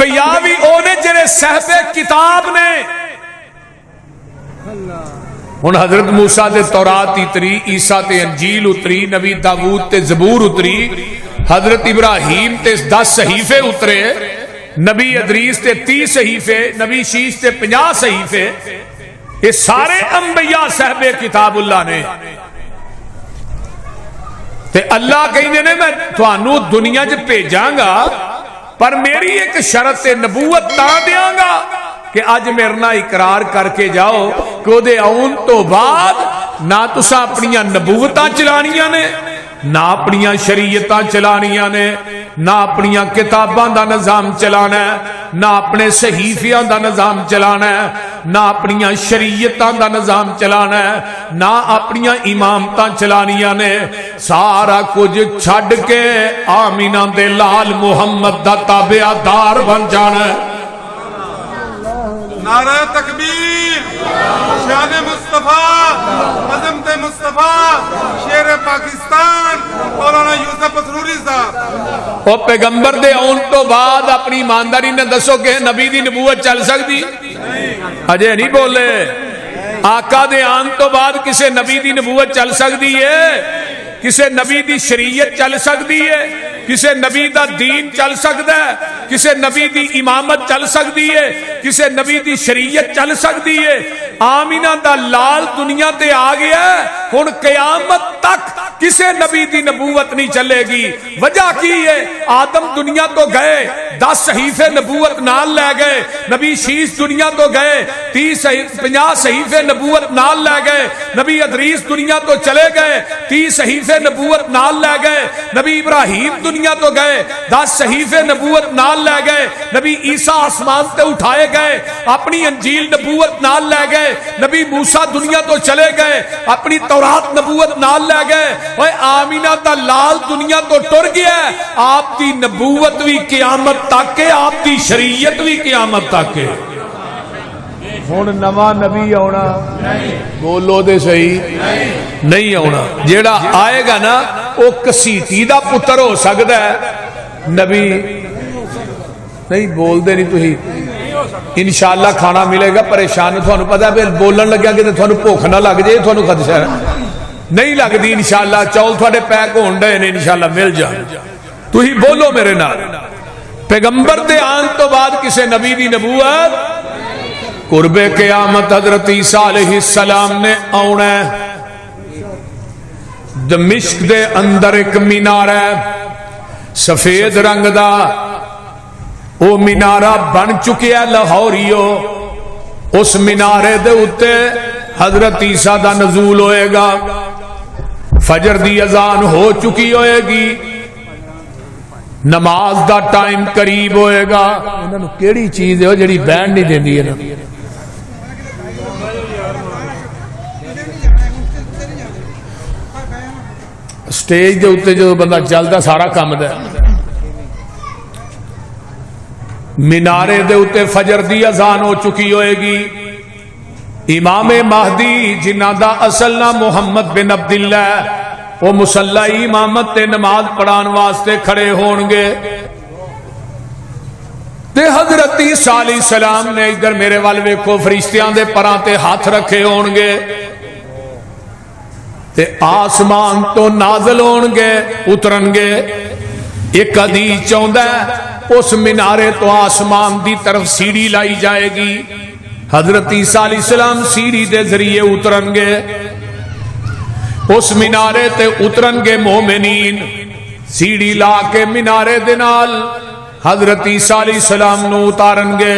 انبیاء بھی اونے جڑے صاحب کتاب نے. ہن حضرت موسیٰ تے تورات اتری، عیسیٰ تے انجیل اتری، نبی داؤد تے زبور اتری، حضرت ابراہیم تے 10 صحیفے اترے، نبی ادریس تے 30 صحیفے، نبی شیش تے 50 صحیفے. یہ سارے انبیاء صاحب کتاب اللہ نے. تے اللہ کہندے نے میں تھانوں دنیا چ بھیجاں گا پر میری ایک شرط نبوت تا دیاں گا کہ اج میرے نال اقرار کر کے جاؤ کہ او دے آن تو بعد نہ تساں اپنیاں نبوتاں چلانیاں نے، نہ اپنیاں شریعتاں چلانیاں نے، نہ اپنیاں کتاباں دا نظام چلانا ہے، نہ اپنے صحیفیاں دا نظام چلانا ہے، نہ اپنیاں شریعتاں دا نظام چلانا ہے، نہ اپنیاں امامتاں چلانیاں نے. سارا کچھ چھڈ کے آمینہ دے لال محمد دا تابعدار بن جانا ہے. نعرہ تکبیر، شان مصطفیٰ، عظمت مصطفیٰ، شیر پاکستان مولانا یوسف اسروری صاحب. او پیغمبر دے آن تو بعد اپنی ایمانداری نے دسو کہ نبی دی نبوت چل سکتی؟ اجے نہیں بولے. آقا دے آن تو بعد کسے نبی دی نبوت چل سکتی ہے؟ کسے نبی دی شریعت چل سکتی ہے؟ کسے نبی دا دین چل سکتا ہے؟ کسے نبی دی امامت چل سکتی ہے؟ کسے نبی دی شریعت چل سکتی ہے؟ آمینہ دا لال دنیا تے آ گیا ہے، ہن قیامت تک کسے نبی دی نبوت نہیں چلے گی. وجہ کی ہے؟ آدم دنیا تو گئے، 10 صحیفے نبوت نال لے گئے. نبی شیش دنیا تو گئے، 50 صحیفے نبوت نال لے گئے. نبی ادریس دنیا تو چلے گئے، 30 صحیفے نبوت نال لے گئے. نبی ابراہیم دنیا تو گئے، 10 صحیفے نبوت نال لے گئے. نبی عیسیٰ آسمان تے اٹھائے گئے، اپنی انجیل نبوت نال لے گئے. نبی موسیٰ دنیا تو چلے گئے، اپنی تورات نبوت نال لے گئے. اوے آمینہ دا لال دنیا تو ٹر گیا ہے. آپ دی نبوت بھی قیامت تک ہے، آپ دی شریعت بھی قیامت تک ہے. ہن نواں نبی آنا، بولو دے صحیح نہیں آنا. جیڑا آئے گا نا وہ کسیٹی دا پتر ہو سکتا ہے، نبی نہیں. بول دے نہیں تو ہی انشاءاللہ کھانا ملے گا. پریشان تھانوں پتہ ہے بولن لگیا کہ تھانوں بھوک نہ لگ جائے، تھانوں خدشہ ہے نہیں لگتی. انشاءاللہ چول تھوڑے پیک ہون ڈے نے، انشاءاللہ مل جان. تو ہی بولو میرے نال. پیغمبر دے آن تو بعد کسے نبی دی نبوت قرب قیامت حضرت عیسیٰ علیہ السلام نے آنا ہے. دمشق دے اندر ایک مینارہ سفید رنگ دا، وہ مینارہ بن چکے ہے لاہوریو. اس مینارے دے اتے حضرت عیسیٰ دا نزول ہوئے گا. فجر دی اذان ہو چکی ہوئے گی، نماز دا ٹائم قریب ہوئے گا. انہوں نے کیڑی چیز ہے جڑی بینڈ نہیں دین دی ہے نا؟ سٹیج دے اتے جو بندہ چلتا سارا کام دے. مینارے دے اتے فجر دی اذان ہو چکی ہوئے گی. امام مہدی جنہ دا اصل نام محمد بن عبداللہ، وہ مصلی امامت تے نماز پڑھان واسطے کھڑے ہون گے. تے حضرت عیسیٰ علیہ السلام نے ادھر میرے وال ویکھو فرشتیاں دے پراں تے ہاتھ رکھے ہون گے. تے آسمان تو نازل ہون گے، اترن گے. ایک حدیث چاہندا ہے اس مینارے تو آسمان دی طرف سیڑھی لائی جائے گی. حضرت عیسیٰ علیہ السلام سیڑھی دے ذریعے اترن گے. اس مینارے تے اترن گے مومنین. سیڑھی لا کے مینارے دے نال حضرت عیسیٰ علیہ السلام نو اتارن گے.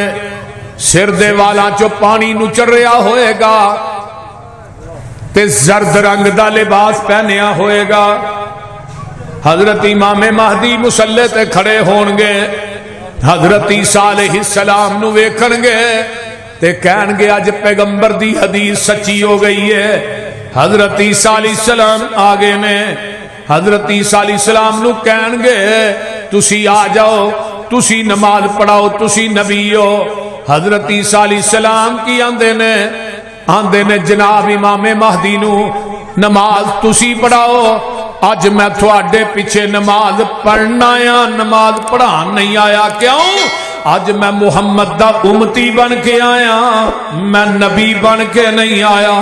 سر دے والا چو پانی نچر رہا ہوئے گا تے زرد رنگ دا لباس پہنیا ہوئے گا. حضرت امام مہدی مصلی تے کھڑے ہون گے. حضرت عیسیٰ علیہ السلام نو ویکھن گے تے کہن گے اج پیغمبر دی حدیث سچی ہو گئی ہے. حضرت عیسیٰ علیہ السلام آگے نے. حضرت عیسیٰ علیہ السلام نو کہن گے تسی آ جاؤ، تسی نماز پڑھاؤ، تسی نبی ہو. حضرت عیسیٰ علیہ السلام کی آندے نے جناب امام مہدی نو نماز تسی پڑھاؤ. اج میں تھوڑے پیچھے نماز پڑھنا آیا، نماز پڑھان نہیں آیا. کیوں؟ اج میں محمد دا امتی بن کے آیا، میں نبی بن کے نہیں آیا۔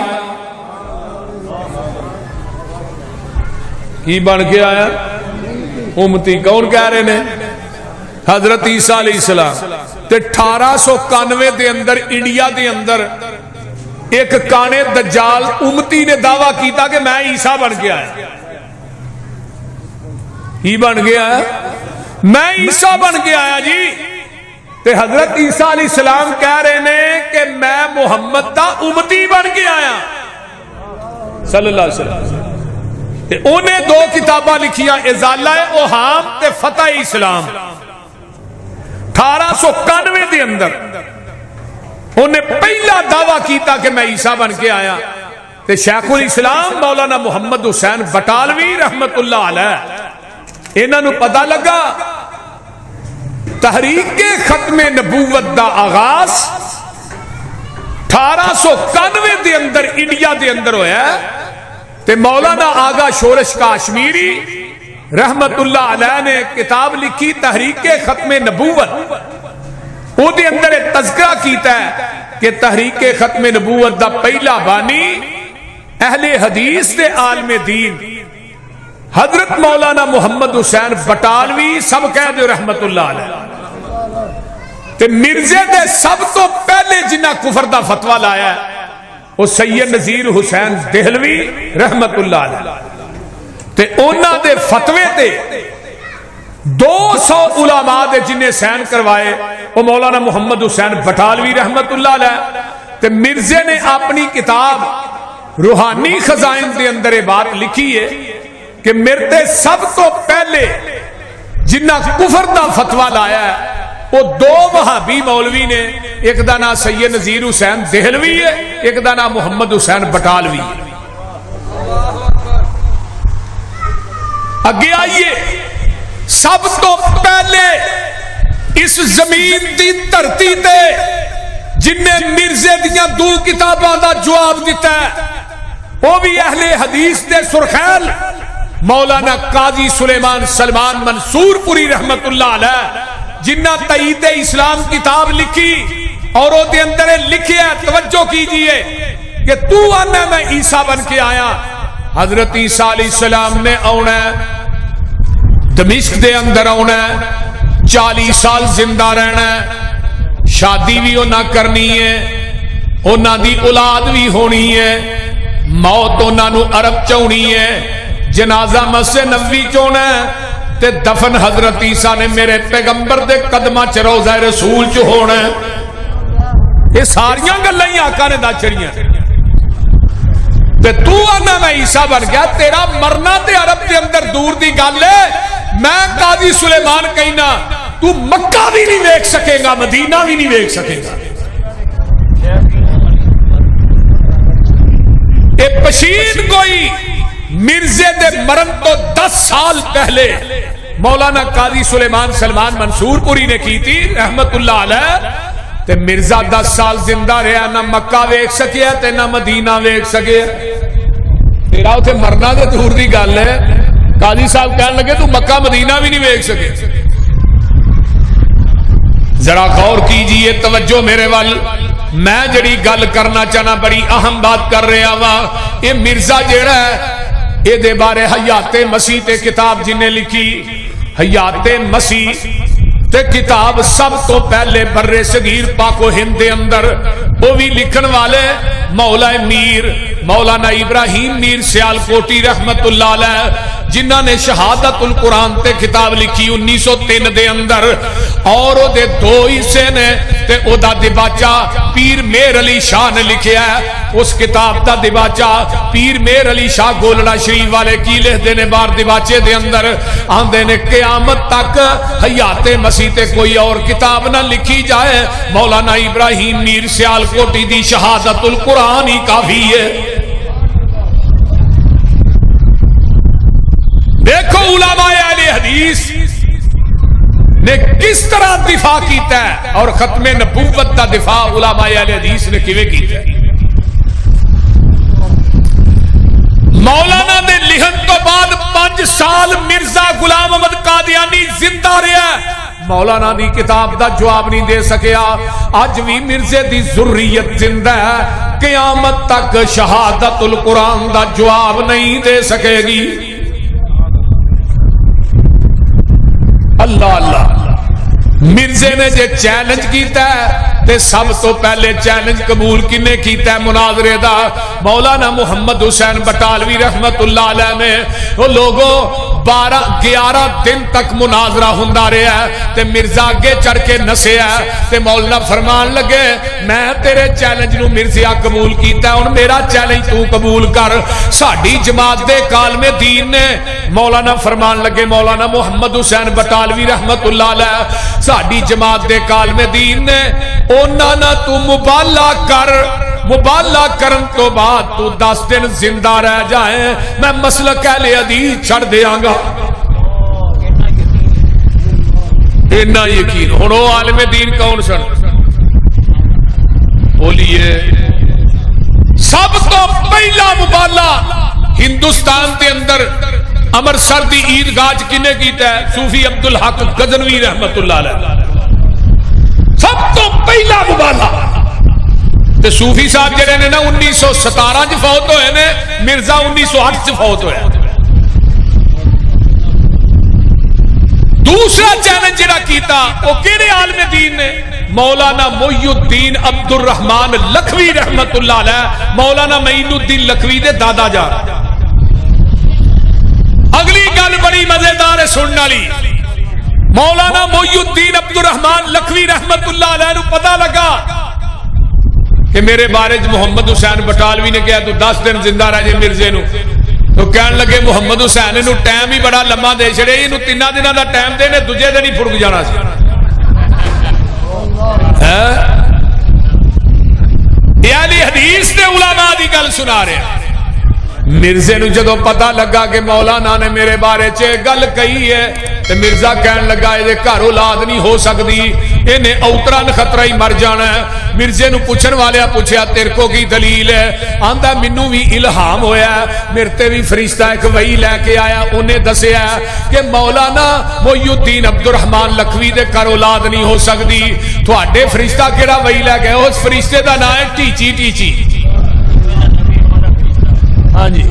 کی بن کے آیا؟ امتی۔ کون کہہ رہے نے؟ حضرت عیسیٰ علیہ السلام۔ تے 1891 دے اندر انڈیا دے اندر ایک کانے دجال امتی نے دعویٰ کیتا کہ میں عیسیٰ بن کے آیا۔ ہی بن گیا ہے، میں عیسیٰ بن کے آیا جی۔ تے حضرت عیسیٰ علیہ السلام کہہ رہے نے کہ میں محمد دا امتی بن کے آیا صلی اللہ علیہ وسلم۔ تے انہیں 2 کتاباں لکھیاں، ازالہ اوہام تے فتح اسلام۔ 1891 دے اندر انہیں پہلا دعویٰ کیتا کہ میں عیسیٰ بن کے آیا۔ تے شیخ الاسلام مولانا محمد حسین بٹالوی رحمت اللہ علیہ انہاں نو پتہ لگا تحریک ختم نبوت دا آغاز 1891 دے اندر انڈیا دے اندر ہویا ہے۔ تے مولانا آغا شورش کاشمیری رحمت اللہ علیہ نے کتاب لکھی تحریک ختم نبوت، او دے اندر ایک تذکرہ کیتا ہے کہ تحریک ختم نبوت دا پہلا بانی اہل حدیث دے عالم دین حضرت مولانا محمد حسین بٹالوی سب کہہ دے رحمت اللہ علیہ۔ تے مرزے دے سب تو پہلے جنہ کفر دا فتوہ لایا ہے وہ سید نذیر حسین دہلوی رحمت اللہ علیہ۔ تے اونا دے فتوے تے 200 علماء دے جنہیں سین کروائے وہ مولانا محمد حسین بٹالوی رحمت اللہ علیہ۔ تے مرزے نے اپنی کتاب روحانی خزائن دے اندر یہ بات لکھی ہے کہ میرے سب تو پہلے جنہ کفر دا فتوہ لایا ہے وہ 2 وہابی مولوی نے، ایک دا نام سید نذیر حسین دہلوی ہے، ایک دا نام محمد حسین بٹالوی ہے۔ اگے آئیے، سب تو پہلے اس زمین دی دھرتی تے جن نے مرزے دیاں 2 کتاباں دا جواب دیتا ہے وہ بھی اہل حدیث دے سرخیل مولانا قاضی سلیمان سلمان منصور پوری رحمت اللہ علیہ، جنہ تائید اسلام کتاب لکھی اور وہ دے اندر لکھے ہے، توجہ کیجئے کہ تو آنا میں عیسیٰ بن کے آیا۔ حضرت عیسیٰ علیہ السلام نے آنا ہے، دمشق دے اندر آنا ہے، 40 سال زندہ رہنا ہے، شادی بھی نہ کرنی ہے، انہاں دی اولاد بھی ہونی ہے، موت انہاں نو عرب چونی ہے، جنازہ مسجد نبوی چونا ہے، تے دفن حضرت عیسیٰ نے میرے پیغمبر دے قدمہ چ روضہ رسول چ ہونا ہے۔ یہ ساریاں گلاں ہی آقا نے دس چڑیاں تے تو آنا میں عیسیٰ بن گیا، تیرا مرنا تے عرب دے اندر دور دی گل ہے۔ میں قاضی سلیمان کہنا تو مکہ بھی نہیں دیکھ سکے گا، مدینہ بھی نہیں دیکھ سکے گا۔ اے پشین کوئی مرزے دے مرن تو 10 سال پہلے مولانا قاضی سلیمان سلمان منصور پوری نے کی تھی رحمت اللہ علیہ۔ تے مرزا 10 سال زندہ رہا، نہ مکہ ویکھ سکیا تے نہ مدینہ ویکھ سکیا۔ تیرا اتنے مرنا تے دور دی گل ہے، قاضی صاحب کہنے لگے تو مکہ مدینہ بھی نہیں ویکھ سکے۔ ذرا غور کیجئے، توجہ میرے وال، میں جڑی گل کرنا چاہنا بڑی اہم بات کر رہا وا۔ یہ مرزا جیڑا ہے یہ دے بارے حیات مسیح تے کتاب جنہیں لکھی، حیات مسیح تے کتاب سب تو پہلے بر صغیر پاک و ہند دے اندر وہ بھی لکھن والے مولا میر مولانا ابراہیم میر سیال کوٹی رحمت اللہ علیہ، جنہ نے شہادت القرآن تے کتاب لکھی 1903 دے اندر، اور او دے 2 حصے نے تے او دا دباچہ پیر میر علی شاہ نے لکھیا ہے۔ اس کتاب دا دباچہ پیر میر علی شاہ گولڑا شریف والے کی لکھ دینے بار دباچے دے اندر آندے نے قیامت تک حیات مسیح تے کوئی اور کتاب نہ لکھی جائے، مولانا ابراہیم میر سیال کوٹی دی شہادت القرآن ہی کافی ہے۔ دیکھو علماء اہل حدیث نے کس طرح دفاع کیتا ہے اور ختم نبوت دا دفاع علماء اہل حدیث نے کیویں کیتا ہے۔ مولانا دے لکھن تو بعد 5 سال مرزا غلام احمد قادیانی زندہ رہا، مولانا دی کتاب دا جواب نہیں دے سکیا. اج بھی مرزے دی ذریت زندہ ہے, قیامت تک شہادت القرآن دا جواب نہیں دے سکے گی. اللہ اللہ. مرزے نے جے چیلنج کیتا ہے تے سب تو پہلے چیلنج قبول کنے کیتا ہے مناظرے دا؟ مولانا محمد حسین بٹالوی رحمت اللہ علیہ نے. وہ لوگوں 11 دن تک مناظرہ ہوندا رہا ہے تے مرزا اگے چڑھ کے نسیا تے مولانا فرمان لگے میں تیرے چیلنج نو مرزیا قبول کیتا ہے, ہن میرا چیلنج تو قبول کر. ساڈی جماعت دے کالم دین نے مولانا فرمان لگے, مولانا محمد حسین بٹالوی رحمت اللہ علیہ ساڈی جماعت دے کالم دین نے اونا نہ تو مبالغہ کر, مبالغہ کرن تو بعد تو 10 دن زندہ رہ جائیں میں مسلک اہل حدیث چھڑ دیاں گا. اتنا یقین. ہن او عالم دین کون سن؟ بولیے. سب تو پہلا مبالغہ ہندوستان کے اندر امرتسر دی عیدگاہ کنے کیتا ہے؟ صوفی عبدالحق غزنوی رحمت اللہ علیہ. سب تو پہلا مبالغہ. تے صوفی صاحب جڑے نے نا 1917 چ فوت ہوئے نے, مرزا 1908 چ فوت ہویا. دوسرا چیلنج جڑا کیتا وہ کہڑے عالم دین نے؟ مولانا محی الدین عبد الرحمان لکھوی رحمت اللہ علیہ, مولانا معین الدین لکھوی دے دادا جان. اگلی گل بڑی مزیدار ہے سننے والی. مولانا محی الدین عبد الرحمان لکھوی رحمت اللہ علیہ نو پتہ لگا کہ میرے بارے محمد حسین بٹالوی نے کہا تو 10 دن زندہ رہ جائے مرزے نو. تو کہنے لگے محمد حسین نو ٹائم ہی بڑا لمبا دے چھڑے, اینو 3 دنوں دا ٹائم دے نے, دوجے دن ہی پھڑک جانا سی. یعنی حدیث دے علماء دی گل سنا رہے ہیں. مرزے نو جدو پتہ لگا کہ مولانا نے میرے بارے چ گل کہی ہے تے مرزا کہن لگا یہ گھر اولاد نہیں ہو سکتی, انہیں اوترا خطرہ ہی مر جانا ہے. مرزے نو پوچھن والے پوچھیا تیرے کو کی دلیل ہے؟ آندا مینوں بھی الہام ہویا ہے, میرے تے بھی فرشتہ ایک وحی لے کے آیا, انہیں دسیا کہ مولانا محی الدین عبد الرحمان لکھوی دے گھر اولاد نہیں ہو سکتی. تواڈے فرشتہ کیڑا وحی لے گئے؟ اس فرشتے دا نام ہے ٹیچی. ٹیچی ہاں جی.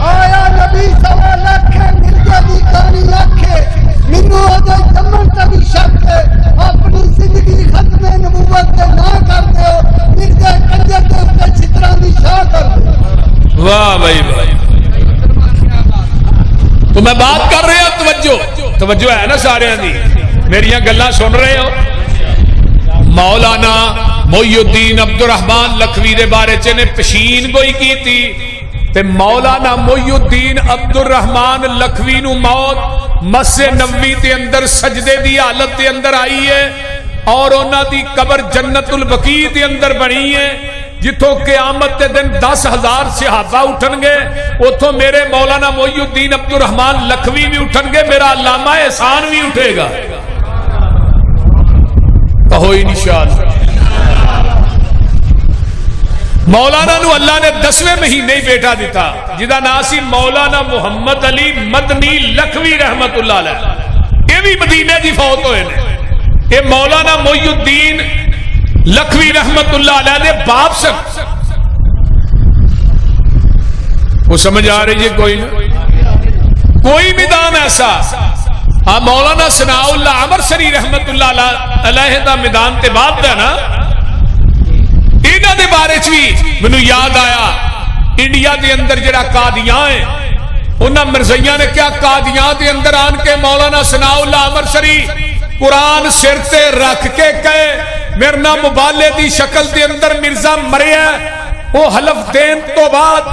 آیا نبی سوا لکھے مرزا دی کہانی لکھے, مینوں اودے جمن تے بھی شک ہے. اپنی زندگی ختم نبوت تے نہ کر دیو, مرزا کنجر دے اوپر چھتراں دی شاہ کر دیو. واہ بھائی واہ. تو میں بات کر رہا ہوں, توجہ ہے نا سارے دی, میری گلاں سن رہے ہو؟ مولانا محی الدین عبد الرحمان لکھوی دے بارے چ نے پشین گوئی کی تھی تے مولانا محی الدین عبد الرحمان لکھوی نو موت مسجد نبوی دے اندر سجدے دی حالت دے اندر آئی ہے اور انہاں دی قبر جنت البقیع دے اندر بنی ہے, جتوں قیامت کے دن 10,000 صحابہ اٹھن گے, اتوں میرے مولانا محی الدین عبد الرحمان لکھوی بھی اٹھن گے, میرا علامہ احسان بھی اٹھے گا. کہو انشاءاللہ. مولانا نو اللہ نے 10ویں مہینے ہی بیٹا دیتا جدا نام سی مولانا محمد علی مدنی لکھوی رحمت اللہ علیہ. یہ بھی مدینے دی فوت ہوئے نے. یہ مولانا محی الدین لکھوی رحمت اللہ علیہ دے باپ سے. وہ سمجھ آ رہی ہے کوئی نہ کوئی میدان ایسا. مولانا ثناء اللہ امرسری رحمت اللہ علیہ دا میدان تے بات ہے نا, انہاں دے بارے چ بھی مینوں یاد آیا انڈیا دے اندر جڑا قادیاں ہے, انہاں مرزائیاں نے کیا قادیاں دے اندر آن کے مولانا ثناء اللہ امرسری قرآن سر تے رکھ کے کہے میرے نام مبالے دی شکل دے اندر مرزا مریا. وہ حلف دین تو بعد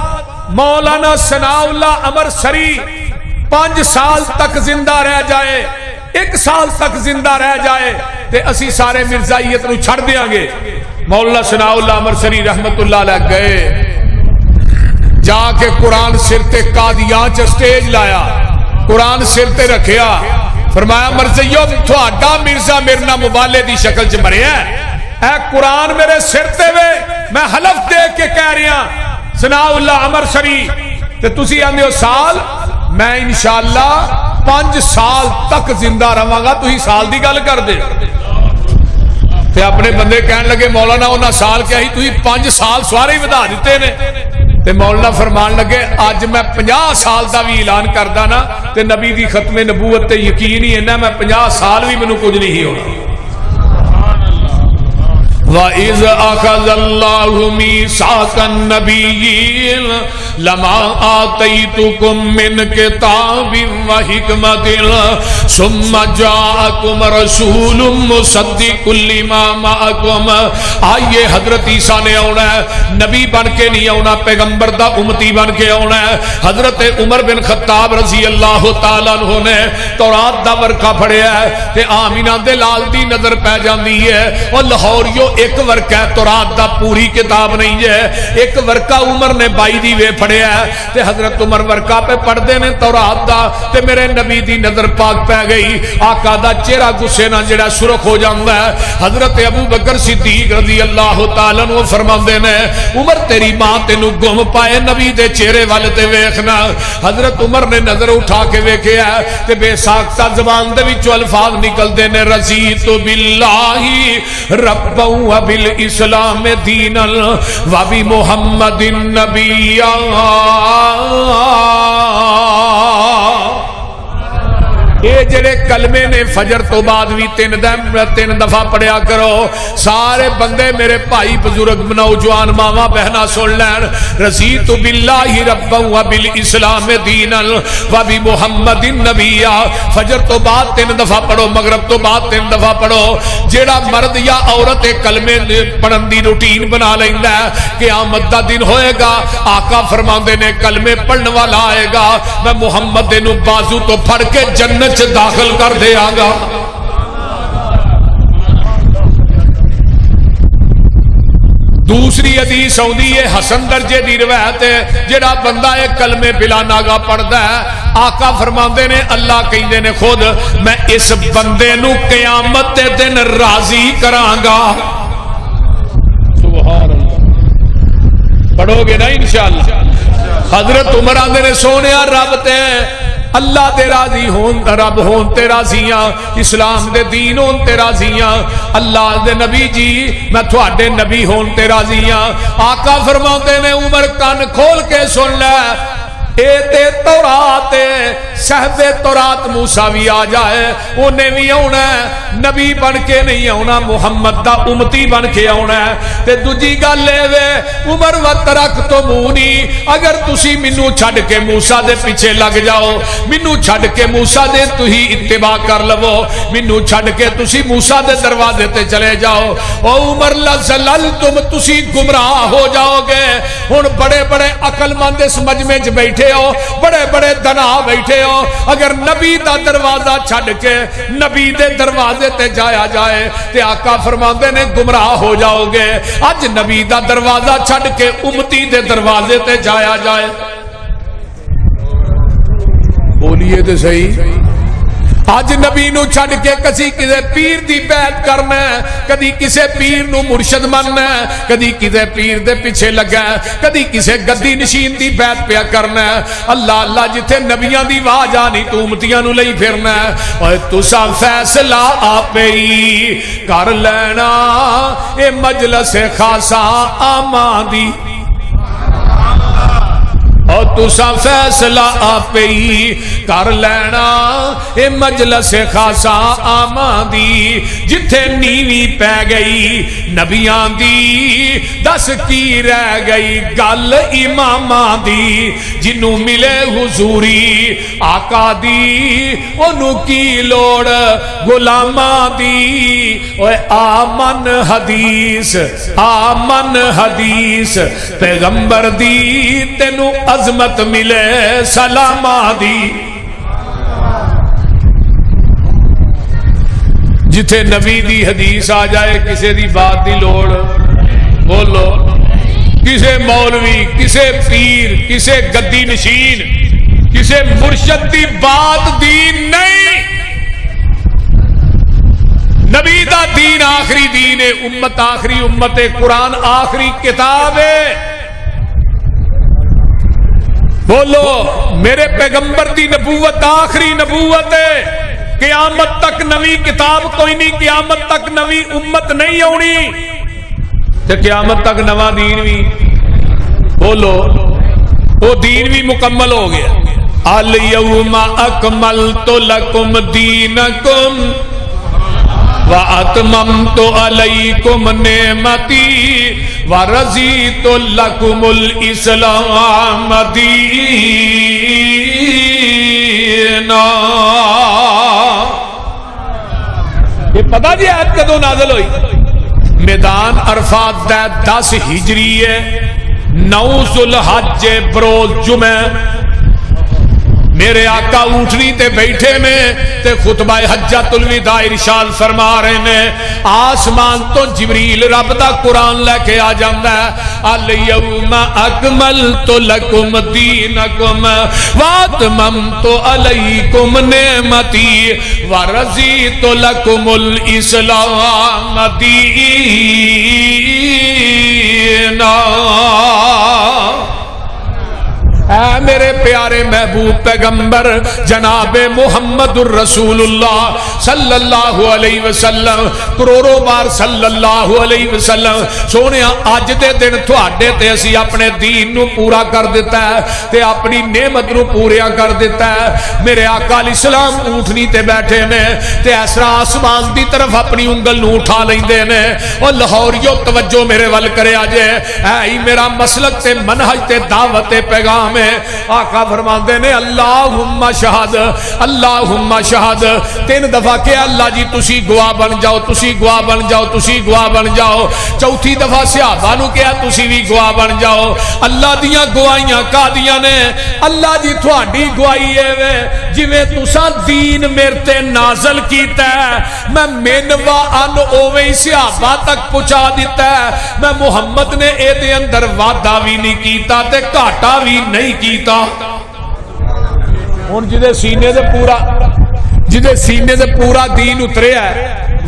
مولانا ثناء اللہ امرسری 5 سال تک زندہ رہ جائے, 1 سال تک زندہ رہ جائے تے اسی سارے مرزائیت نو چھڑ دیاں گے. مولانا ثناء اللہ امرسری رحمت اللہ علیہ گئے, جا کے قرآن سر تے قادیان چ سٹیج لایا, قرآن سر تے رکھیا, فرمایا مرزائیو تھوڑا مرزا میرے نام مبالے دی شکل چ مریا ہے, اے قرآن میرے سر تے وے, میں حلف دے کے کہہ رہا ثناء اللہ امرسری تے تسی آندے ہو سال میں انشاءاللہ 5 سال تک زندہ رہاں گا، تھی سال دی گل کر دے تے اپنے بندے کہن لگے مولانا انہاں سال کیا ہی تھی 5 سال سوارے ہی ودا دیتے نے تے مولانا فرمان لگے اج میں 50 سال دا بھی اعلان کردا نا تے نبی دی ختم نبوت تے یقین ہی ہے میں 50 سال بھی مینوں کچھ نہیں ہونا۔ وَإِذْ أَخَذَ اللَّهُ مِيثَاقَ النَّبِيِّينَ لَمَا آتَيْتُكُم مِّن كِتَابٍ وَحِكْمَةٍ ثُمَّ جَاءَكُمْ رَسُولٌ مُصَدِّقٌ لِّمَا مَعَكُمْ۔ آئیے حضرت عیسیٰ نے آنا ہے، نبی بن کے نہیں آنا، پیغمبر دا امتی بن کے آنا ہے۔ حضرت عمر بن خطاب رضی اللہ تعالیٰ عنہ نے تورات دا ورقہ پڑھیا ہے تے آمینہ دے لال دی نظر پہ جاندی ہے، اور لاہوریو ایک ورقہ ہے تورات دا، پوری کتاب نہیں ہے، ایک ورقہ عمر نے 22 دی وے پڑھیا ہے تے حضرت عمر ورقہ پہ پڑھ دے نے تورات دا تے میرے نبی دی نظر پاک پہ گئی، آقا دا چہرہ غصے نہ جڑا سرخ ہو جاندا ہے۔ حضرت ابو بکر صدیق رضی اللہ تعالیٰ عنہ فرماندے نے عمر تیری ماں تینوں گم پائے نبی دے چہرے والے تے ویکھنا۔ حضرت عمر نے نظر اٹھا کے ویکھیا تے بے ساختہ زبان دے وچوں الفاظ نکلدے نے رضیت باللہ ربا وبالاسلام دینا وبمحمد نبیا۔ یہ جڑے کلمے نے فجر تو بعد بھی 3 دفعہ پڑھیا کرو، سارے بندے میرے بھائی بزرگ نوجوان ماما بہنا سن لین، رضیت باللہ ربا وبالاسلام دینا وبمحمد نبیا۔ فجر تو بعد 3 دفعہ پڑھو، مغرب تو بعد 3 دفعہ پڑھو۔ جیڑا مرد یا عورت کلمے پڑھن دی روٹین بنا لیندا ہے، قیامت دا دن ہوئے گا آقا فرماندے نے کلمے پڑھن والا آئے گا، میں محمد نو بازو تو پھڑ کے جنت داخل کر دے آگا۔ دوسری حدیث آؤندی ہے حسن درجے دی روایت ہے، جڑا بندہ ایک کلمے بلا ناگا پڑھدا ہے آقا فرماندے نے اللہ کہندے نے خود میں اس بندے نو قیامت دے دن راضی کراں گا۔ سبحان اللہ، پڑھو گے نا انشاءاللہ۔ حضرت عمر آندے نے سونیا رب تے اللہ تے راضی ہون، رب ہون تے راضیاں، اسلام دے دین ہون تے راضیاں، اللہ دے نبی جی میں تھوڑے نبی ہون تے راضیاں۔ آقا فرماتے نے عمر کان کھول کے سن لے، اے تے تورات صاحب تورات موسیٰ بھی آ جائے انہیں بھی آنا ہے، نبی بن کے نہیں آنا، محمد دا امتی بن کے آنا ہے۔ تے دوجی گل لے وے عمر وترکتمونی، اگر تسی منو چھڈ کے موسیٰ دے پیچھے لگ جاؤ، منو چھڈ کے موسیٰ دے تھی اتباع کر لو، منو چھڈ کے تسی موسیٰ دے دروازے تے چلے جاؤ، او عمر لزللتم تسی گمراہ ہو جاؤ گے۔ ہن بڑے بڑے عقل مند اس مجمع وچ بیٹھے ہو، بڑے بڑے دنا بیٹھے ہو، اگر نبی دا دروازہ چھڈ کے نبی دے دروازے تے جایا جائے تے آقا فرماندے نے گمراہ ہو جاؤ گے۔ اج نبی دا دروازہ چھڈ کے امتی دے دروازے تے جایا جائے، بولیے تے صحیح۔ اج نبی نو چھڈ کے کسی کسے پیر دی بیعت کرنا ہے، کدی کسے پیر نو مرشد مننا ہے، کدی کسے پیر دے پیچھے لگا ہے، کدی کسے گدی نشین دی بیعت پیا کرنا ہے۔ اللہ اللہ جتھے نبیاں دی آواز آنی تو امتیاں نو لئی پھرنا ہے۔ اوے تساں فیصلہ آپے ہی کر لینا، اے مجلس خاصا آماں دی، اور تساں فیصلہ آپے ہی کر لینا، اے مجلس خاصا آماں دی۔ جتھے نیوی پہ گئی نبیاں دی، دس کی رہ گئی گل اماماں دی، جنوں ملے حضوری آقا دی، انہوں کی لوڑ غلاماں دی۔ اوے آمن حدیث آمن حدیث پیغمبر دی، تینوں عظمت ملے سلامہ دی۔ جتھے نبی دی حدیث آ جائے کسے دی بات دی لوڑ، بولو کسے مولوی، کسے پیر، کسے گدی نشین، کسے مرشد دی بات دی نہیں۔ نبی دا دین آخری دین ہے، امت آخری امت ہے، قرآن آخری کتاب ہے۔ بولو میرے پیغمبر دی نبوت آخری نبوت ہے، قیامت تک نوی کتاب کوئی نہیں، قیامت تک نوی امت نہیں آنی تے قیامت تک نواں دین بھی بولو وہ دین بھی مکمل ہو گیا۔ الیوم اکملت لکم دینکم وَأَتْمَمْتُ عَلَيْكُمْ نِعْمَتِي وَرَضِيتُ لَكُمُ الْإِسْلَامَ دِينًا۔ یہ پتہ جی آیت کدوں نازل ہوئی؟ میدان عرفات دا 10 ہجری ہے، 9 ذوالحج بروز جمعہ، میرے آقا اونٹنی تے بیٹھے میں تے خطبہ حجۃ الوداع ارشاد فرما رہے ہیں، آسمان تو جبریل رب دا قرآن لے کے آ جاندا ہے، الیوم اکملت لکم دینکم واتممت علیکم نعمتی ورضیت لکم الاسلام دینا۔ اے میرے پیارے محبوب پیغمبر جناب محمد الرسول اللہ صلی اللہ علیہ وسلم، کروڑوں بار صلی اللہ علیہ وسلم، سونے اج دے دن تھوڑے تے اسی اپنے دین نو پورا کر دیتا ہے تے اپنی نعمت نو پوریا کر دیتا ہے۔ میرے آقا علیہ السلام اونٹنی تے بیٹھے نے تے ایسا آسمان دی طرف اپنی انگل نو اٹھا لیندے نے، اور لاہوریو توجہ میرے ول کرے آجے، اے میرا مسلک تے منہج تے دعوت تے پیغام ہے۔ آقا فرماندے نے اللہم شہد، اللہم شہد، 3 دفعہ کہ اللہ جی تسی گواہ بن جاؤ، تسی گواہ بن جاؤ، تسی گواہ بن جاؤ، چوتھی دفعہ صحابہ نو کہا تسی بھی گواہ بن جاؤ۔ اللہ دیاں گواہیاں کا دیاں نے؟ اللہ جی تھوڑی گواہی ہے وے جویں تساں دین میرے نازل کیتا ہے، میں منوا ان اوویں ہی صحابہ تک پہنچا دیتا ہے، میں محمد نے اے دے اندر وعدہ بھی نہیں کیتا تے گھاٹا بھی نہیں کیتا۔ ہن جدے سینے دے پورا دین اترے ہے،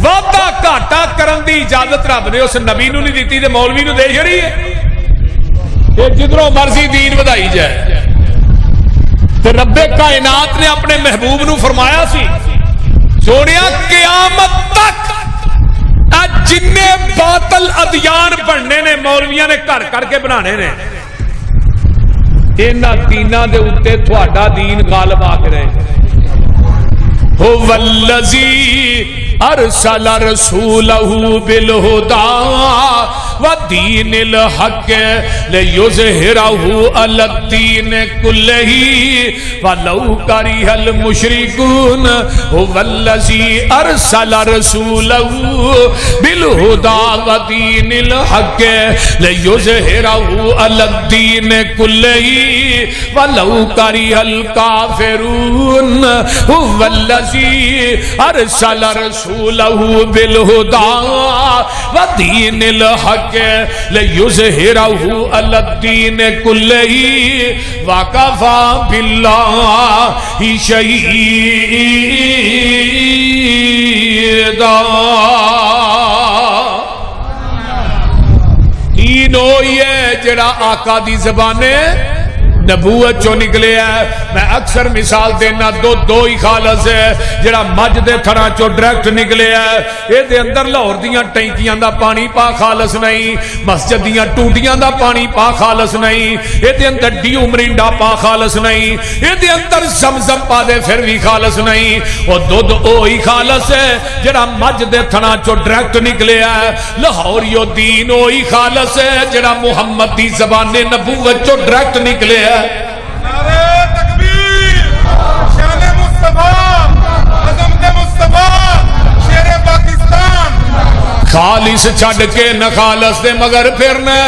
وعدہ گھاٹا کرن دی اجازت رب نے اس نبی نو نہیں دیتی تے مولوی نو دے چھڑی ہے، تے جدروں مرضی دین ودائی جائے۔ تے رب کائنات نے اپنے محبوب نو فرمایا سی، سونیا قیامت تک جننے باطل ادیان بننے نے مولویاں نے گھر کر کے بنانے نے، اینا تیناں دے اتے تھوڑا دین غالب آ کے رہے۔ هو الذی ارسل رسولہ بالہدی ودین الحق لیظہرہ علی الدین کلہ ولو کرہ المشرکون هو الذی ارسل رسولہ بالہدی ودین الحق لیظہرہ علی الدین کلہ ولو کرہ الکافرون هو الذی ارسل رسولہ بالہدی ودین الحق لیظہرہ علی الدین کلہ وکفی باللہ شہیدا۔ دین ہوئی ہے جڑا آقا دی زبانے نبوت چو نکلے ہے۔ میں اکثر مثال دینا دو ہی خالص ہے، جڑا مجھ دے تھڑا چو ڈریکٹ نکلے ہے، اے دے اندر لاہور دیاں ٹینکیاں دا پانی پا خالص نہیں، مسجد دیاں ٹوٹیاں دا پانی پا خالص نہیں، اے دے اندر ڈیو مرینڈا پا خالص نہیں، اے دے اندر زمزم پا دے پھر بھی خالص نہیں۔ اور دودھ اوہی خالص ہے جڑا مجھ دے تھڑا چو ڈریکٹ نکلے ہے۔ لاہوریو دین اوہی خالص ہے جڑا محمد دی زبان نبوت چو ڈریکٹ نکلے ہے۔ نعرہ تکبیر، شان مصطفیٰ، عظمت مصطفیٰ، شیر پاکستان۔ خالص چھڑ کے نہ خالص دے مگر پھرنا،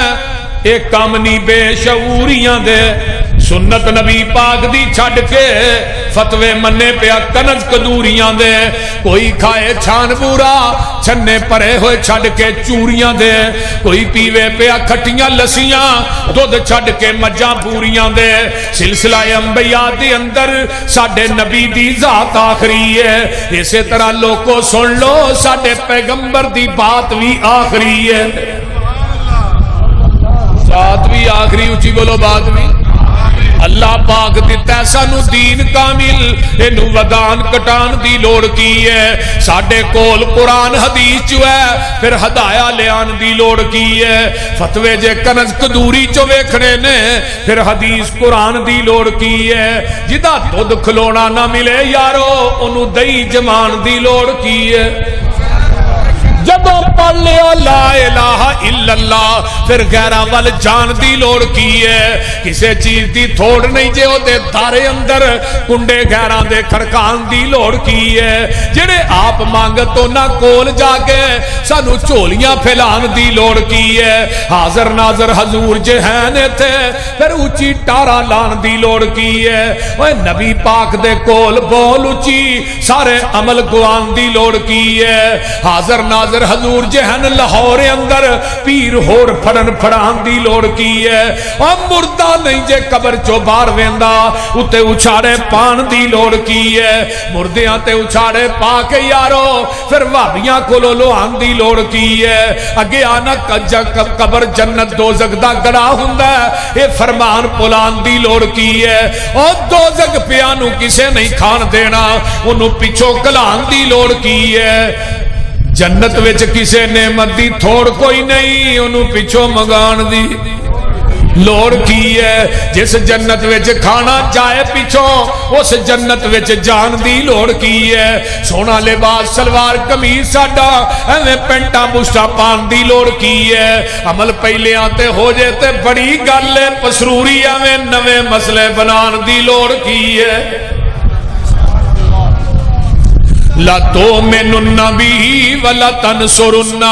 ایک کام نہیں بے شعوریاں دے، سنت نبی پاک دی چھڑ کے فتوے منے پیا کنز کدوریاں دے، کوئی کھائے چھان پورا چھنے پرے ہوئے چھڑ کے چوریاں دے، کوئی پیوے پیا کھٹیاں لسیاں دودھ چھڑ کے مجاں پوریاں دے۔ سلسلہ انبیاء دی اندر ساڑھے نبی دی ذات آخری ہے، اسی طرح لوگوں سن لو ساڑھے پیغمبر دی بات بھی آخری ہے، ذات بھی آخری، اچھی بولو بات بھی اللہ پاک دیتا ہے سانو دین کامل، اینو ودان کٹان دی لوڑ کی ہے؟ ساڈے کول قرآن حدیث جو ہے، پھر ہدایا لیان دی لوڑ کی ہے؟ فتوے جے کنز قدوری چو ویکھنے نے، پھر حدیث قرآن دی لوڑ کی ہے؟ جدا دودھ کھلونا نہ ملے یارو، انو دئی جمان دی لوڑ کی ہے؟ جدوں پڑھ لیا لا الہ الا اللہ، پھر غیراں ول جان دی لوڑ کی ہے؟ کسے چیز دی تھوڑ نہیں جے او دے دارے اندر کنڈے غیراں دے کھڑکان دی لوڑ کی ہے؟ جڑے آپ مانگتوں نہ کول جا کے سانو چولیاں پھیلان دی لوڑ کی ہے؟ حاضر ناظر حضور جے ہیں نے تھے، پھر اونچی ٹارا لان دی لوڑ کی ہے؟ اوے نبی پاک دے کول بول اونچی سارے عمل گوان دی لوڑ کی ہے؟ حاضر ناظر حضور جہن لاہور اندر پیر ہور پھڑن پھڑان دی لوڑ کی ہے؟ اور مردہ نہیں جے قبر چو بار ویندا اتے اچھاڑے پان دی لوڑ کی ہے؟ مردیاں تے اچھاڑے پا کے یارو پھر وابیاں کو لو آن دی لوڑ کی ہے؟ اگے آنا قبر جنت دوزخ دا گڑا ہوندا ہے، اے فرمان پلان دی لوڑ کی ہے؟ اور دوزخ پیانو کسے نہیں کھان دینا، انہوں پچھو کلان دی لوڑ کی ہے؟ جنت وچ کسے نعمت دی تھوڑ کوئی نہیں، انہوں پچھو مگان دی لوڑ کی ہے؟ جس جنت وچ کھانا جائے پچھو اس جنت وچ جان دی لوڑ کی ہے؟ سونا لباس سلوار قمیض ساڈا ایویں پینٹا بوشٹا پان دی لوڑ کی ہے؟ عمل پہلے آتے ہو جے تے بڑی گل ہے، پسروری ایویں نویں مسئلے بنان دی لوڑ کی ہے؟ لَتُؤْمِنُنَّ بِهِ وَلَتَنْصُرُنَّ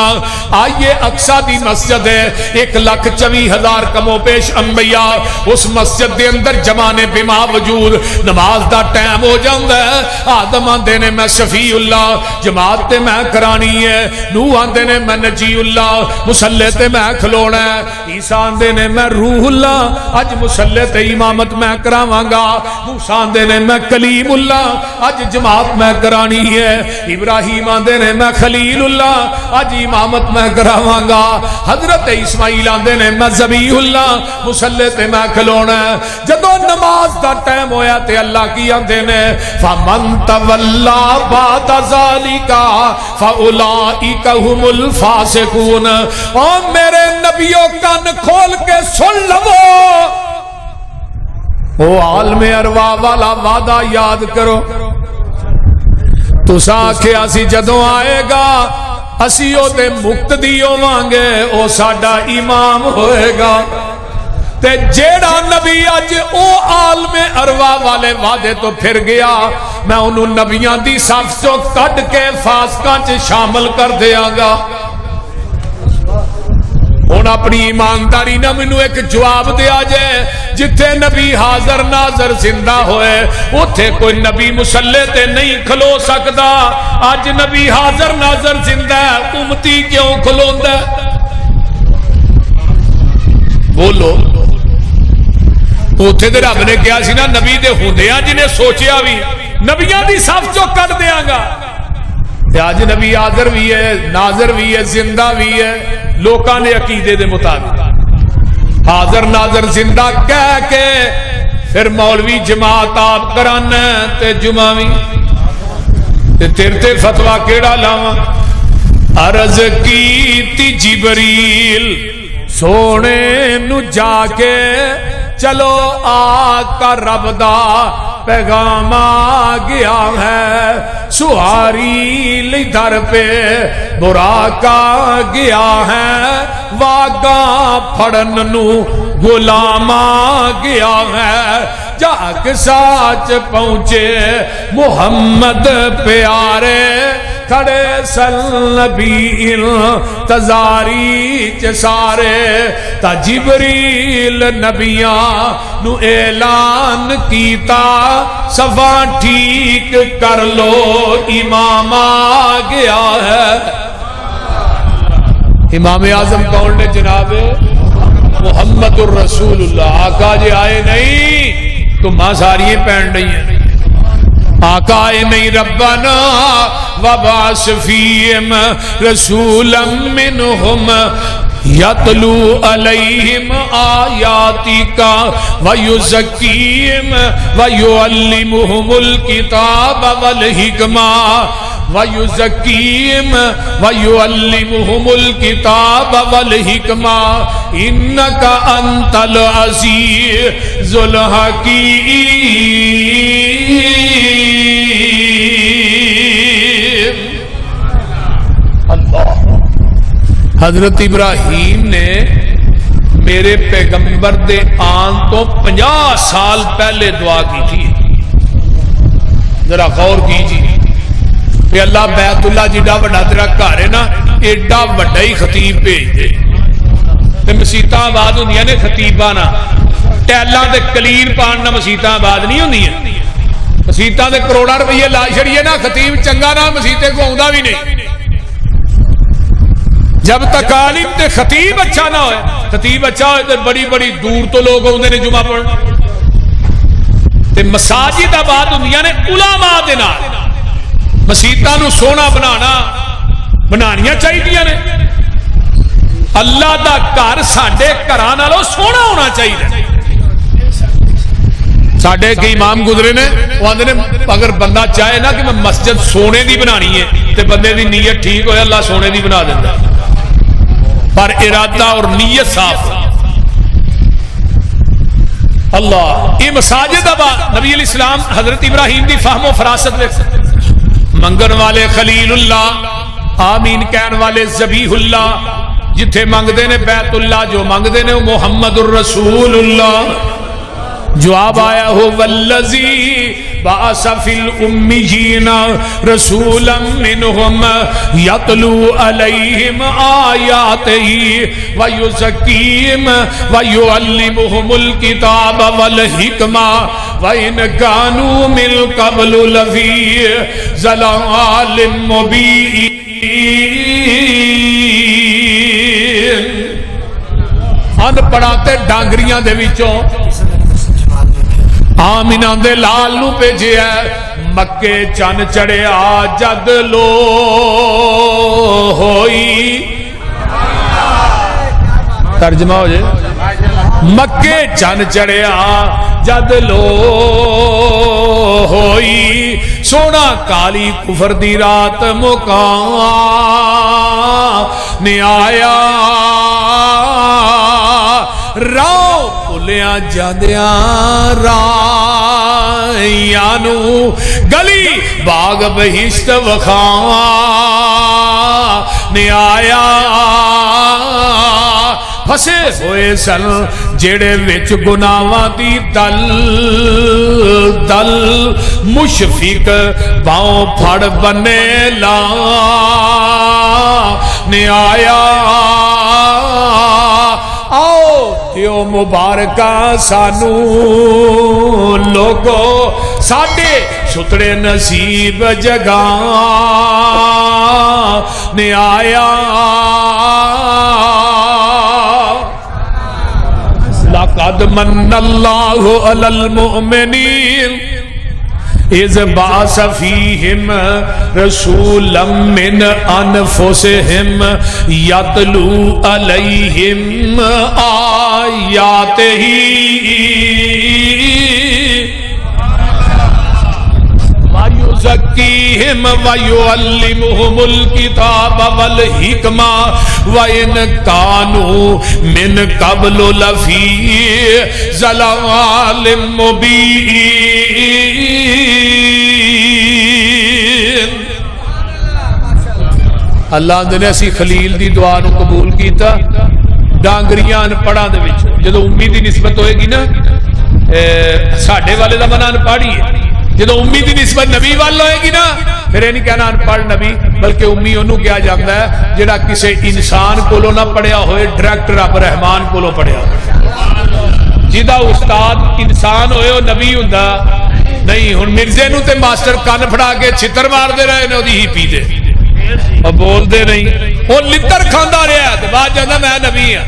آئیے اقصی دی مسجد ہے، 1,24,000 کم و پیش انبیاء اس مسجد دے اندر جمانے بما وجود نماز دا ٹائم ہو جاندہ ہے۔ آدم آندے نے میں شفیع اللہ جماعت تے میں کرانی ہے، نوح آندے نے میں نجی اللہ مسلح تے میں کھلونا ہے، عیسیٰ آندے نے میں روح اللہ اج مسلح تے امامت میں کراواں گا، موسیٰ آندے نے میں کلیم اللہ اج جماعت میں کرانی ہے، ابراہیم آندے نے میں خلیل اللہ اج امامت میں کراواں گا، حضرت اسماعیل آندے نے میں ذبیح اللہ مسلح تے میں کھلونا ہے۔ جدو نماز دا ٹائم ہویا تے اللہ کی آندے نے فَمَن تَوَلَّا بَعْدَ ذَلِكَ فَأُولَئِكَ هُمُ الْفَاسِقُونَ۔ اور میرے نبیوں کان کھول کے سن لو، او عالم ارواح والا وعدہ یاد کرو، تسا آکھے اسی جدوں آئے گا اسی او دے مقتدی ہوواںگے، او ساڈا امام ہوئے گا۔ تے جیڑا نبی اج او عالم ارواح والے وعدے تو پھر گیا، میں انہوں نبیاں دی صف چوں کڈ کے فاسقاں چ شامل کر دیاں گا۔ ہن اپنی ایمانداری نہ مینوں ایک جواب دیا جائے، جتھے نبی حاضر ناظر زندہ ہوئے اوتھے کوئی نبی مسلح تے نہیں کھلو سکدا، اج نبی حاضر ناظر زندہ ہے، امتی کیوں کھلوندا ہے؟ بولو، اوتھے تے رب نے کہا سی نا نبی دے ہوندیاں جنہیں سوچیا بھی نبیاں دی صف چوں کڈ دیاں گا، آج نبی حاضر بھی ہے ناظر بھی ہے زندہ بھی ہے، لوکاں نے عقیدے دے مطابق حاضر ناظر زندہ کہہ کے پھر مولوی جماعت آپ کرانا تے جمعوی تے تیرتے فتوہ کیڑا لاواں؟ عرض کیتی جبریل سونے نو جا کے چلو آقا رب دا پیغام آ گیا ہے، سواری لی در پہ براق آ گیا ہے، واگاں پھڑن نو غلام آ گیا ہے، جاگ ساچ پہنچے محمد پیارے، کھڑے سن نبی انتظاری چ سارے، تا جبریل نبیاں نو اعلان کیتا، صفا ٹھیک کر لو امام آ گیا ہے۔ امام اعظم کون نے جناب؟ محمد الرسول اللہ۔ آقا جی آئے نہیں تو ماں ساری پہن رہی ہیں، آقا آئے نہیں ربنا وبعث فیہم رسولا منہم یتلو علیہم آیاتک ویزکیہم ویعلمہم الکتاب والحکمہ وَيُزَكِّيهِمْ وَيُعَلِّمُهُمُ الْكِتَابَ وَالْحِكْمَةَ إِنَّكَ أَنْتَ الْعَزِيزُ الْحَكِيمُ. اللہ. حضرت ابراہیم نے میرے پیغمبر دے آن تو 50 سال پہلے دعا کی تھی. ذرا غور کیجیے کہ اللہ بیت اللہ جیڈا بڑا تیرا گھر ہے نا ایڈا بڑا ہی خطیب بھیج دے تے مسیتاں آباد ہوندیاں نے خطیباں نہ ٹیلاں تے کلیر پان نہ مسیتاں آباد نہیں ہوندیاں. مسیتاں تے کروڑاں روپیے لا چھڑیے نا خطیب چنگا نہ مسیتے کو آوندا بھی نہیں. جب تک عالم تے خطیب اچھا نہ ہوئے خطیب اچھا ہوئے تے بڑی بڑی دور تو لوگ ہوندے نے جمعہ پڑھن تے مساجد آباد ہوندیاں نے علماء دے نال. مسیتاں نو سونا بنانیاں چاہیے نے. اللہ دا گھر ساڈے گھراں نالوں سونا ہونا چاہیے. ساڈے کے امام گزرے نے وہ آندے نے اگر بندہ چاہے نا کہ میں مسجد سونے دی بنانی ہے تے بندے دی نیت ٹھیک ہوئے اللہ سونے دی بنا دیندا پر ارادہ اور نیت صاف. اللہ یہ مساجد آباد نبی علیہ السلام حضرت ابراہیم دی فہم و فراست دیکھ سکتے. منگن والے خلیل اللہ آمین کہن والے ذبیح اللہ جتھے منگدے نے بیت اللہ جو منگدے نے محمد الرسول اللہ. جواب آیا ہو والذی بعث فی الامیین رسولا منہم یتلو علیہم آیاتہ ویزکیہم ویعلمہم الکتاب والحکمہ وَإِنْ كَانُوا مِنْ قَبْلُ لَفِي ضَلَالٍ مُبِينٍ. ان پڑھاتے ڈانگریاں دے وچوں آمینہ دے لال نو بھیجے ہے مکے چن چڑھیا جد لو ہوئی. ترجمہ ہو جائے مکے چن چڑھیا جد لو ہوئی سونا کالی کفر دی رات مکان نے آیا راہ پھلیاں جاندیاں رائیانو گلی باغ بہشت وخان نے آیا پھسے ہوئے سن جڑے وچ گناہاں دی دل دل مشفق باؤں پھڑ بنے لا نے آیا آؤ دیو مبارکہ سانو لوگو ساڈے ستڑے نصیب جگہ نے آیا لقد من اللہ علی المؤمنین اذ بعث فیہم رسولا من انفسہم یتلو علیہم آیاتہ وَيُزَكِّيهِمْ وَيُعَلِّمُهُمُ الْكِتَابَ وَالْحِكْمَةَ وَإِنْ كَانُوا مِنْ قَبْلُ لَفِي ضَلَالٍ مُبِينٍ. اللہ نے اسی خلیل دی دعا نو قبول کیتا. ڈانگریاں انپڑھاں دے وچ جدوں امی دی نسبت ہوئے گی نا ساڈے والے دا منع انپڑھی ہے. جدو امی دی نسبت نبی وال ہوئے گی نا پھر یہ نہیں کہنا انپڑھ نبی بلکہ امی انہوں کیا جاتا ہے جڑا کسی انسان کولو نہ پڑھیا ہوئے ڈائریکٹ رب رحمان کولو پڑھیا ہوئے. جدا استاد انسان ہوئے وہ نبی ہوندا نہیں. ہن مرزے نو تے ماسٹر کان پھڑا کے چھتر مار دے رہے نے اودی ہی پی دے اور بول دے نہیں. وہ لتر کھاندا رہیا تے بعد جاندا میں نبی ہاں.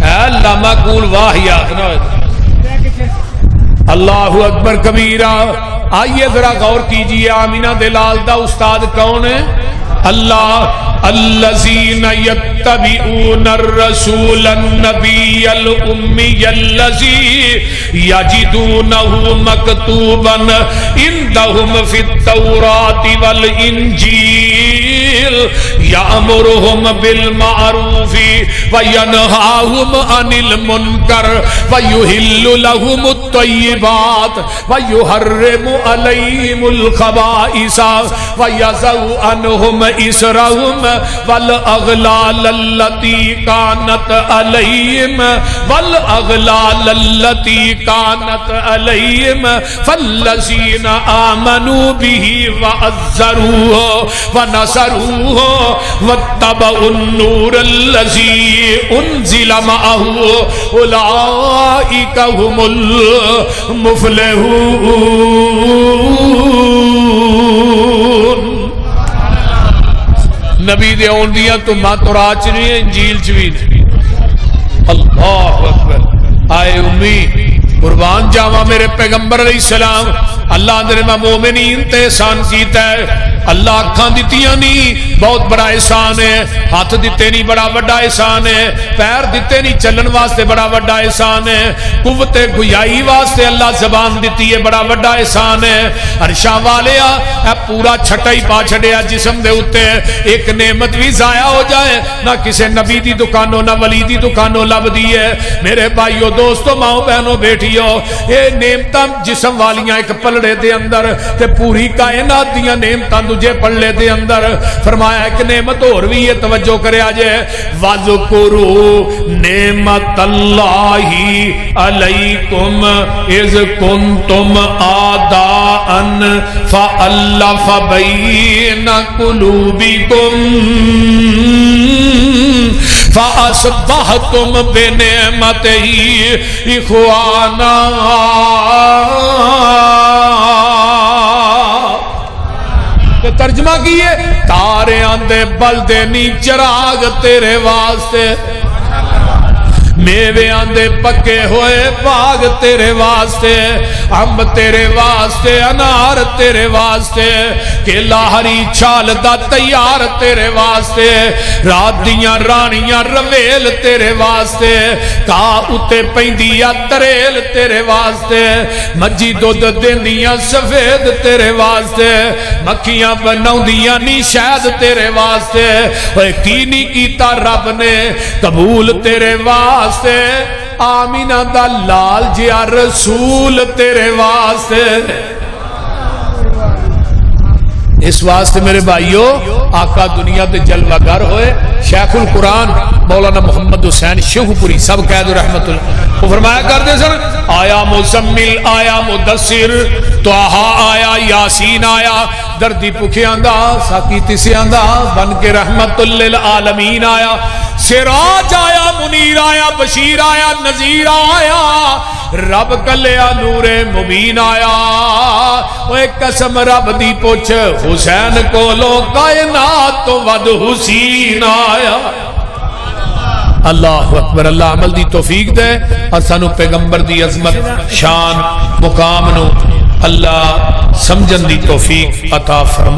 اے لاما کول واہ یا اللہ اکبر کبیرہ آئیے ذرا غور کیجئے آمینہ دلال دا استاد کون ہے؟ اللہ الذین یتبعون الرسول النبی الامی الذی یجدونہ مکتوبا عندہم فی التوراۃ والانجیل یأمرہم بالمعروف وینہاہم عن المنکر ویحل لہم الطیبات ویحرم علیہم الخبائث ویضع عنہم اسرہم والاغلال التي كانت عليهم والاغلال التي كانت عليهم فالذين آمنوا به وعزروه ونصروه واتبعوا النور الذي انزل معه اولئك هم المفلحون. نبی دے آن دیا تو ماتورات چ نہیں ہے انجیل چ بھی. اللہ اکبر. آئے امی قربان جاواں میرے پیغمبر علیہ السلام اللہ نے میں مومنین تے احسان کیتا ہے. اللہ اکھاں دتیاں نہیں بہت بڑا احسان ہے, ہاتھ دیتے نہیں بڑا بڑا احسان ہے, پیر دیتے نہیں چلن واسطے بڑا بڑا احسان ہے, قوت گویائی واسطے اللہ زبان دیتی ہے بڑا بڑا احسان ہے. عرشاں والیا اے پورا چھٹا ہی پا چھڑیا جسم دے اوتے, ایک نعمت بھی ضائع ہو جائے نہ کسے نبی دی دکانوں نہ ولی دی دکانوں لب دی ہے. میرے بھائیو دوستو ماؤں بہنوں بیٹھیو اے نعمتاں جسم والیاں ایک پلڑے دے اندر تے پوری کائنات دیاں نعمتاں دوجے پلڑے دے اندر. فرمایا ایک نعمت اور بھی یہ توجہ کرے آجے وَذْكُرُوا نِعْمَةَ اللَّهِ عَلَيْكُمْ اِذْ كُنْتُمْ آدَاءً فَأَلَّفَ بَيْنَ قُلُوبِكُمْ فَأَصْبَحْتُمْ بِنِعْمَتِهِ إِخْوَانًا. ترجمہ کیے تارے آندے بلدے نی چراغ تیرے واسطے, میوے آندے پکے ہوئے باغ تیرے واسطے, امب تیرے واسطے, انار تیرے واسطے, کیلا ہری چھال دا تیار تیرے واسطے, رات دیاں رانیاں رویل تیرے واسطے, کا اتے پیندیا تریل تیرے واسطے, مجھی دودھ دیندیاں سفید تیرے واسطے, مکھیاں بناؤندیاں نی شہد تیرے واسطے. اوے کی نہیں کیتا رب نے قبول تیرے واسطے, آمینہ دا لال جیا رسول تیرے واسطے. اس واسطے میرے بھائیو آقا دنیا تے جلوہ گر ہوئے شیخ القرآن مولانا محمد حسین شیخ پوری سب قید رحمت اللہ وہ فرمایا کرتے سن آیا مزمل آیا مدثر توہا آیا یاسین آیا دردی پکھے آندہ ساکیتی سے آندہ بن کے رحمت للعالمین آیا, سراج آیا, منیر آیا, بشیر آیا, نذیر آیا, رب کلیا نور مبین آیا. اوے قسم رب دی پوچھ حسین کولو کائنات تو ود حسین آیا. اللہ اکبر. اللہ عمل دی توفیق دے اور سانو پیغمبر دی عظمت شان مقام نو اللہ سمجھن دی توفیق عطا فرما.